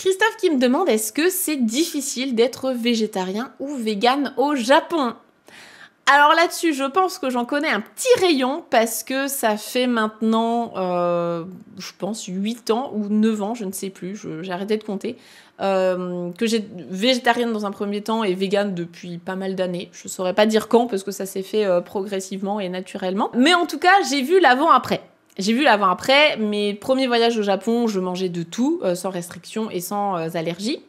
Christophe qui me demande est-ce que c'est difficile d'être végétarien ou vegan au Japon? Alors là-dessus, je pense que j'en connais un petit rayon parce que ça fait maintenant, je pense, 8 ans ou 9 ans, je ne sais plus, j'ai arrêté de compter, que j'ai végétarienne dans un premier temps et végane depuis pas mal d'années. Je saurais pas dire quand parce que ça s'est fait progressivement et naturellement. Mais en tout cas, j'ai vu l'avant-après. J'ai vu l'avant-après, mes premiers voyages au Japon, je mangeais de tout, sans restriction et sans allergie.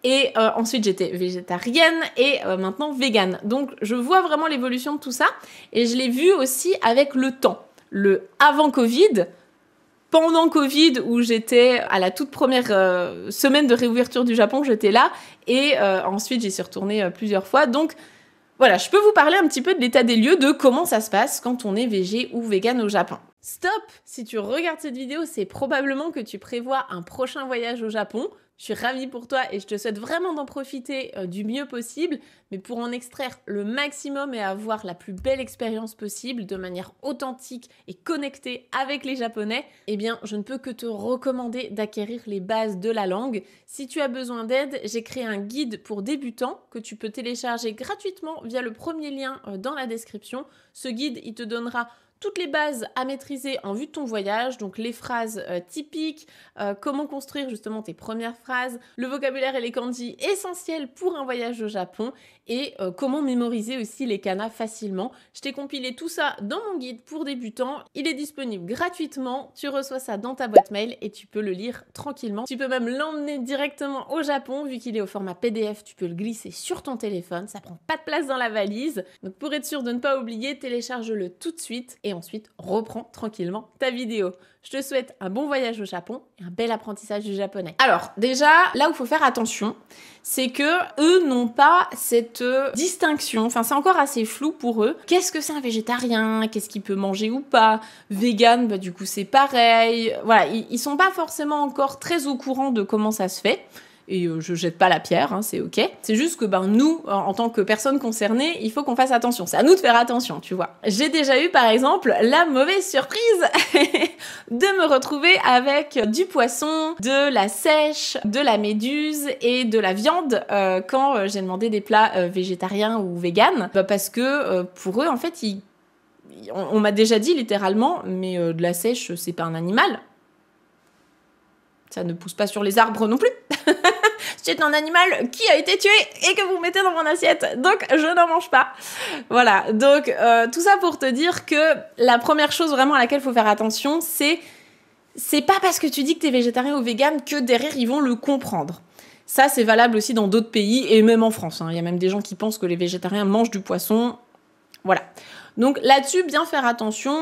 Et ensuite, j'étais végétarienne et maintenant végane. Donc, je vois vraiment l'évolution de tout ça. Et je l'ai vu aussi avec le temps. Le avant Covid, pendant Covid, où j'étais à la toute première semaine de réouverture du Japon, j'étais là. Et ensuite, j'y suis retournée plusieurs fois. Donc, voilà, je peux vous parler un petit peu de l'état des lieux, de comment ça se passe quand on est végé ou végane au Japon. Stop! Si tu regardes cette vidéo, c'est probablement que tu prévois un prochain voyage au Japon. Je suis ravie pour toi et je te souhaite vraiment d'en profiter du mieux possible, mais pour en extraire le maximum et avoir la plus belle expérience possible de manière authentique et connectée avec les Japonais, eh bien, je ne peux que te recommander d'acquérir les bases de la langue. Si tu as besoin d'aide, j'ai créé un guide pour débutants que tu peux télécharger gratuitement via le premier lien dans la description. Ce guide, il te donnera toutes les bases à maîtriser en vue de ton voyage, donc les phrases typiques, comment construire justement tes premières phrases, le vocabulaire et les kanji essentiels pour un voyage au Japon et comment mémoriser aussi les kanas facilement. Je t'ai compilé tout ça dans mon guide pour débutants. Il est disponible gratuitement, tu reçois ça dans ta boîte mail et tu peux le lire tranquillement. Tu peux même l'emmener directement au Japon vu qu'il est au format PDF, tu peux le glisser sur ton téléphone, ça prend pas de place dans la valise. Donc pour être sûr de ne pas oublier, télécharge-le tout de suite et ensuite reprends tranquillement ta vidéo. Je te souhaite un bon voyage au Japon et un bel apprentissage du japonais. Alors déjà, là où il faut faire attention, c'est que eux n'ont pas cette distinction, enfin c'est encore assez flou pour eux. Qu'est-ce que c'est un végétarien? Qu'est-ce qu'il peut manger ou pas? Vegan, bah du coup c'est pareil. Voilà, ils sont pas forcément encore très au courant de comment ça se fait. Et je jette pas la pierre, hein, c'est ok. C'est juste que nous, en tant que personnes concernées, il faut qu'on fasse attention. C'est à nous de faire attention, tu vois. J'ai déjà eu, par exemple, la mauvaise surprise de me retrouver avec du poisson, de la sèche, de la méduse et de la viande quand j'ai demandé des plats végétariens ou véganes. Parce que pour eux, en fait, on m'a déjà dit littéralement, mais de la sèche, c'est pas un animal. Ça ne pousse pas sur les arbres non plus. C'est un animal qui a été tué et que vous mettez dans mon assiette. Donc, je n'en mange pas. Voilà. Donc, tout ça pour te dire que la première chose vraiment à laquelle il faut faire attention, c'est pas parce que tu dis que t'es végétarien ou vegan que derrière, ils vont le comprendre. Ça, c'est valable aussi dans d'autres pays et même en France. Il y a même des gens qui pensent que les végétariens mangent du poisson. Voilà. Donc, là-dessus, bien faire attention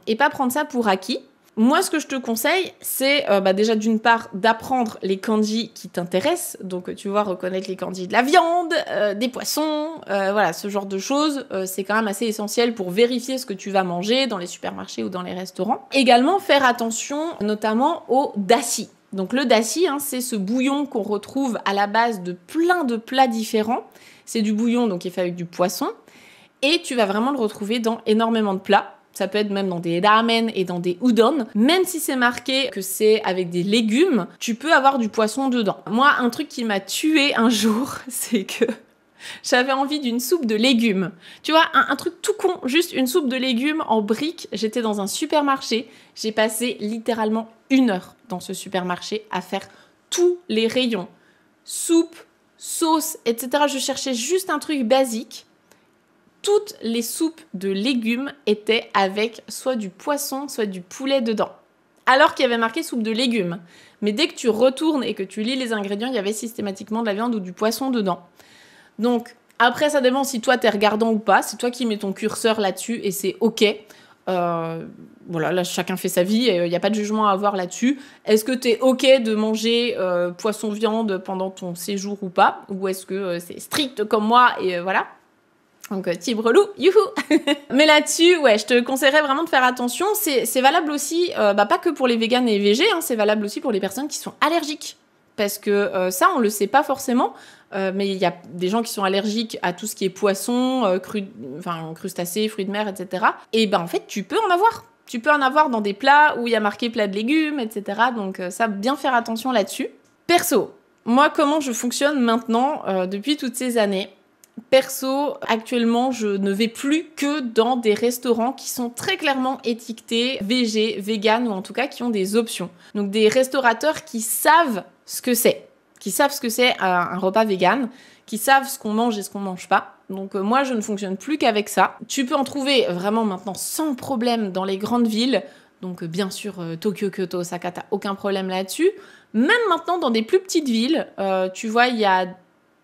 et pas prendre ça pour acquis. Moi, ce que je te conseille, c'est déjà d'une part d'apprendre les kanji qui t'intéressent. Donc, tu vois, reconnaître les kanji de la viande, des poissons, voilà, ce genre de choses. C'est quand même assez essentiel pour vérifier ce que tu vas manger dans les supermarchés ou dans les restaurants. Également, faire attention notamment au dashi. Donc, le dashi, c'est ce bouillon qu'on retrouve à la base de plein de plats différents. C'est du bouillon donc, qui est fait avec du poisson. Et tu vas vraiment le retrouver dans énormément de plats. Ça peut être même dans des ramen et dans des udon. Même si c'est marqué que c'est avec des légumes, tu peux avoir du poisson dedans. Moi, un truc qui m'a tuée un jour, c'est que j'avais envie d'une soupe de légumes. Tu vois, un truc tout con, juste une soupe de légumes en briques. J'étais dans un supermarché. J'ai passé littéralement 1 heure dans ce supermarché à faire tous les rayons. Soupe, sauce, etc. Je cherchais juste un truc basique. Toutes les soupes de légumes étaient avec soit du poisson, soit du poulet dedans. Alors qu'il y avait marqué soupe de légumes. Mais dès que tu retournes et que tu lis les ingrédients, il y avait systématiquement de la viande ou du poisson dedans. Donc, après, ça dépend si toi, t'es regardant ou pas. C'est toi qui mets ton curseur là-dessus et c'est ok. Voilà, là, chacun fait sa vie et il n'y a pas de jugement à avoir là-dessus. Est-ce que t'es ok de manger poisson-viande pendant ton séjour ou pas? Ou est-ce que c'est strict comme moi et voilà. Donc, team relou, youhou. Mais là-dessus, ouais, je te conseillerais vraiment de faire attention. C'est valable aussi, pas que pour les véganes et les végés, c'est valable aussi pour les personnes qui sont allergiques. Parce que ça, on le sait pas forcément, mais il y a des gens qui sont allergiques à tout ce qui est poisson, crustacés, fruits de mer, etc. Et en fait, tu peux en avoir. Tu peux en avoir dans des plats où il y a marqué plat de légumes, etc. Donc ça, bien faire attention là-dessus. Perso, moi comment je fonctionne maintenant depuis toutes ces années? Perso, actuellement, je ne vais plus que dans des restaurants qui sont très clairement étiquetés végé, vegan ou en tout cas qui ont des options. Donc des restaurateurs qui savent ce que c'est, un repas vegan, qui savent ce qu'on mange et ce qu'on mange pas. Donc moi, je ne fonctionne plus qu'avec ça. Tu peux en trouver vraiment maintenant sans problème dans les grandes villes. Donc bien sûr, Tokyo, Kyoto, Osaka, t'as aucun problème là-dessus. Même maintenant dans des plus petites villes, tu vois, il y a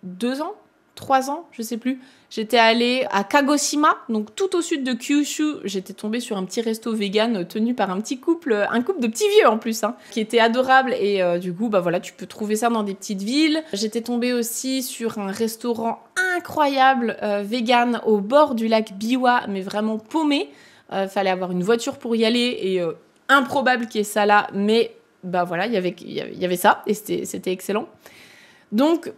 2 ans, 3 ans, je sais plus. J'étais allée à Kagoshima, donc tout au sud de Kyushu. J'étais tombée sur un petit resto vegan tenu par un couple de petits vieux en plus, hein, qui était adorable. Et du coup, bah voilà, tu peux trouver ça dans des petites villes. J'étais tombée aussi sur un restaurant incroyable vegan au bord du lac Biwa, mais vraiment paumé. Fallait avoir une voiture pour y aller et improbable qu'il y ait ça là, mais bah voilà, il y avait ça et c'était excellent. Donc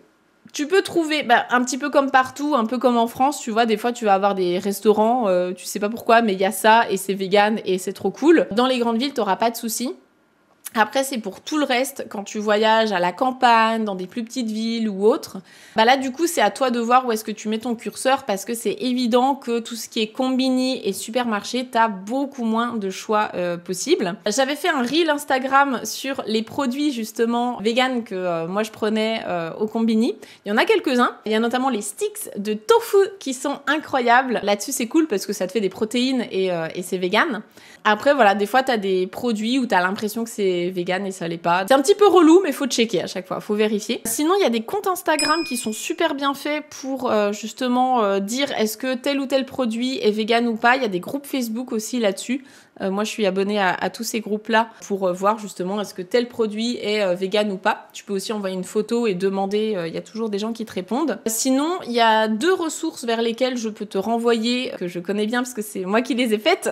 tu peux trouver, un petit peu comme partout, un peu comme en France, tu vois, des fois tu vas avoir des restaurants, tu sais pas pourquoi, mais il y a ça et c'est vegan et c'est trop cool. Dans les grandes villes, t'auras pas de soucis. Après, c'est pour tout le reste, quand tu voyages à la campagne, dans des plus petites villes ou autres. Bah là, du coup, c'est à toi de voir où est-ce que tu mets ton curseur parce que c'est évident que tout ce qui est combini et supermarché, t'as beaucoup moins de choix possibles. J'avais fait un reel Instagram sur les produits, justement, vegan que moi je prenais au combini. Il y en a quelques-uns. Il y a notamment les sticks de tofu qui sont incroyables. Là-dessus, c'est cool parce que ça te fait des protéines et c'est vegan. Après, voilà, des fois, t'as des produits où t'as l'impression que c'est vegan et ça l'est pas. C'est un petit peu relou, mais faut checker à chaque fois, faut vérifier. Sinon, il y a des comptes Instagram qui sont super bien faits pour justement dire est-ce que tel ou tel produit est vegan ou pas. Il y a des groupes Facebook aussi là-dessus. Moi, je suis abonnée à tous ces groupes-là pour voir justement est-ce que tel produit est vegan ou pas. Tu peux aussi envoyer une photo et demander, il y a toujours des gens qui te répondent. Sinon, il y a 2 ressources vers lesquelles je peux te renvoyer, que je connais bien parce que c'est moi qui les ai faites.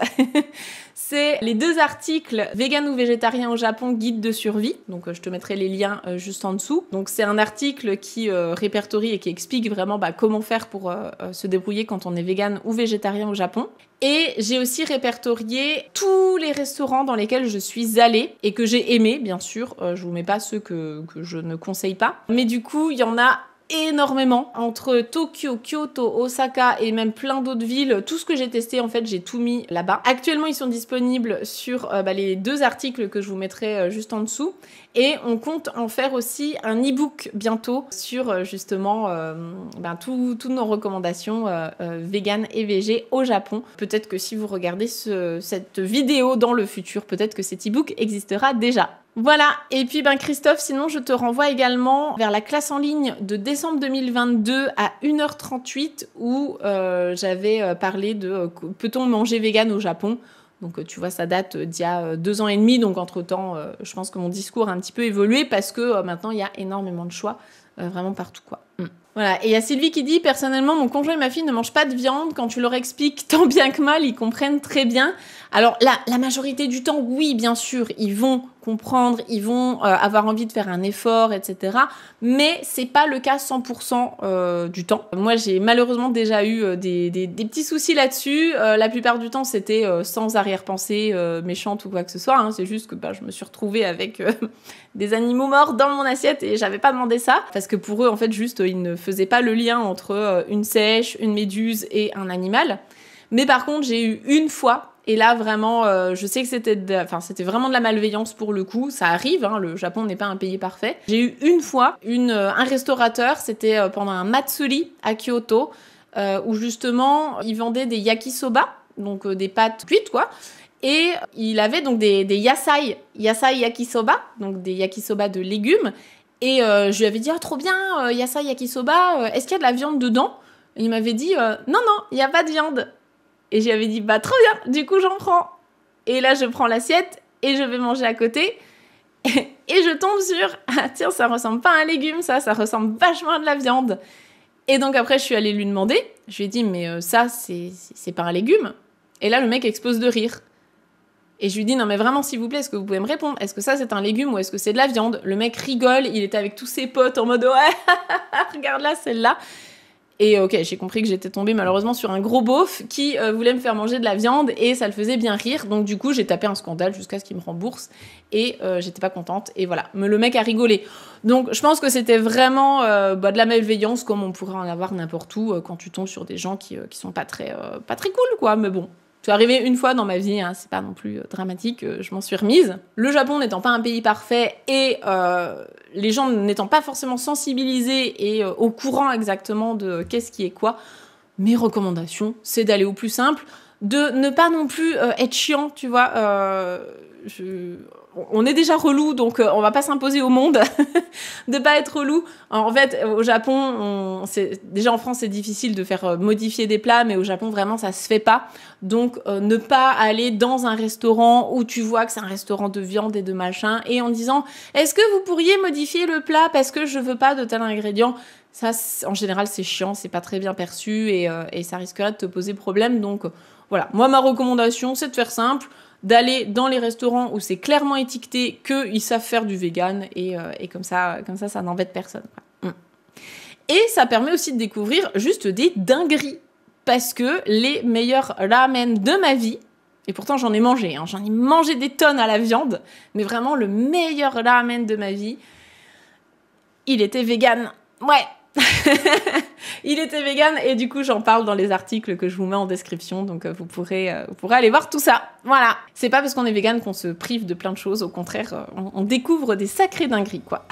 C'est les 2 articles vegan ou végétarien au Japon, guide de survie. Donc je te mettrai les liens juste en dessous. Donc c'est un article qui répertorie et qui explique vraiment comment faire pour se débrouiller quand on est vegan ou végétarien au Japon. Et j'ai aussi répertorié tous les restaurants dans lesquels je suis allée et que j'ai aimé, bien sûr. Je vous mets pas ceux que je ne conseille pas. Mais du coup, il y en a énormément. Entre Tokyo, Kyoto, Osaka et même plein d'autres villes, tout ce que j'ai testé, en fait, j'ai tout mis là-bas. Actuellement, ils sont disponibles sur les 2 articles que je vous mettrai juste en dessous. Et on compte en faire aussi un e-book bientôt sur justement toutes nos recommandations vegan et végé au Japon. Peut-être que si vous regardez cette vidéo dans le futur, peut-être que cet e-book existera déjà. Voilà, et puis Christophe, sinon je te renvoie également vers la classe en ligne de décembre 2022 à 1h38 où j'avais parlé de peut-on manger vegan au Japon. Donc tu vois, ça date d'il y a 2 ans et demi, donc entre-temps, je pense que mon discours a un petit peu évolué parce que maintenant il y a énormément de choix, vraiment partout quoi. Voilà, et il y a Sylvie qui dit « Personnellement, mon conjoint et ma fille ne mangent pas de viande. Quand tu leur expliques tant bien que mal, ils comprennent très bien. » Alors la majorité du temps, oui, bien sûr, ils vont comprendre, ils vont avoir envie de faire un effort, etc. Mais c'est pas le cas 100% du temps. Moi, j'ai malheureusement déjà eu des petits soucis là-dessus. La plupart du temps, c'était sans arrière-pensée méchante ou quoi que ce soit. Hein. C'est juste que je me suis retrouvée avec des animaux morts dans mon assiette et j'avais pas demandé ça. Parce que pour eux, en fait, juste, ils ne faisaient pas le lien entre une sèche, une méduse et un animal. Mais par contre, j'ai eu une fois... Et là, vraiment, je sais que c'était vraiment de la malveillance pour le coup. Ça arrive, hein, le Japon n'est pas un pays parfait. J'ai eu une fois un restaurateur, c'était pendant un matsuri à Kyoto, où justement, il vendait des yakisoba, donc des pâtes cuites, quoi. Et il avait donc des yasai yakisoba, donc des yakisoba de légumes. Et je lui avais dit, trop bien, yasai yakisoba, est-ce qu'il y a de la viande dedans? Et il m'avait dit, non, il n'y a pas de viande. Et j'avais dit, trop bien, du coup j'en prends. Et là je prends l'assiette et je vais manger à côté. Et je tombe sur, tiens, ça ressemble pas à un légume, ça ressemble vachement à de la viande. Et donc après je suis allée lui demander, je lui ai dit, mais ça c'est pas un légume. Et là le mec explose de rire. Et je lui dis, non mais vraiment s'il vous plaît, est-ce que vous pouvez me répondre? Est-ce que ça c'est un légume ou est-ce que c'est de la viande? Le mec rigole, il était avec tous ses potes en mode, ouais, regarde là celle-là. Et ok, j'ai compris que j'étais tombée malheureusement sur un gros beauf qui voulait me faire manger de la viande et ça le faisait bien rire. Donc du coup, j'ai tapé un scandale jusqu'à ce qu'il me rembourse et j'étais pas contente. Et voilà, mais le mec a rigolé. Donc je pense que c'était vraiment de la malveillance comme on pourrait en avoir n'importe où quand tu tombes sur des gens qui sont pas très cool, quoi. Mais bon, c'est arrivé une fois dans ma vie, hein, c'est pas non plus dramatique, je m'en suis remise. Le Japon n'étant pas un pays parfait et les gens n'étant pas forcément sensibilisés et au courant exactement de qu'est-ce qui est quoi, mes recommandations, c'est d'aller au plus simple, de ne pas non plus être chiant, tu vois. On est déjà relou, donc on va pas s'imposer au monde de pas être relou. En fait, au Japon, déjà en France, c'est difficile de faire modifier des plats, mais au Japon, vraiment, ça se fait pas. Donc, ne pas aller dans un restaurant où tu vois que c'est un restaurant de viande et de machin, et en disant « Est-ce que vous pourriez modifier le plat parce que je veux pas de tel ingrédient ?» Ça, en général, c'est chiant, c'est pas très bien perçu, et ça risquerait de te poser problème. Donc, voilà. Moi, ma recommandation, c'est de faire simple, d'aller dans les restaurants où c'est clairement étiqueté qu'ils savent faire du vegan et comme ça n'embête personne. Et ça permet aussi de découvrir juste des dingueries parce que les meilleurs ramen de ma vie, et pourtant j'en ai mangé des tonnes à la viande, mais vraiment le meilleur ramen de ma vie, il était vegan. Ouais. Il était vegan et du coup j'en parle dans les articles que je vous mets en description, donc vous pourrez aller voir tout ça. Voilà. C'est pas parce qu'on est vegan qu'on se prive de plein de choses, au contraire, on découvre des sacrées dingueries, quoi.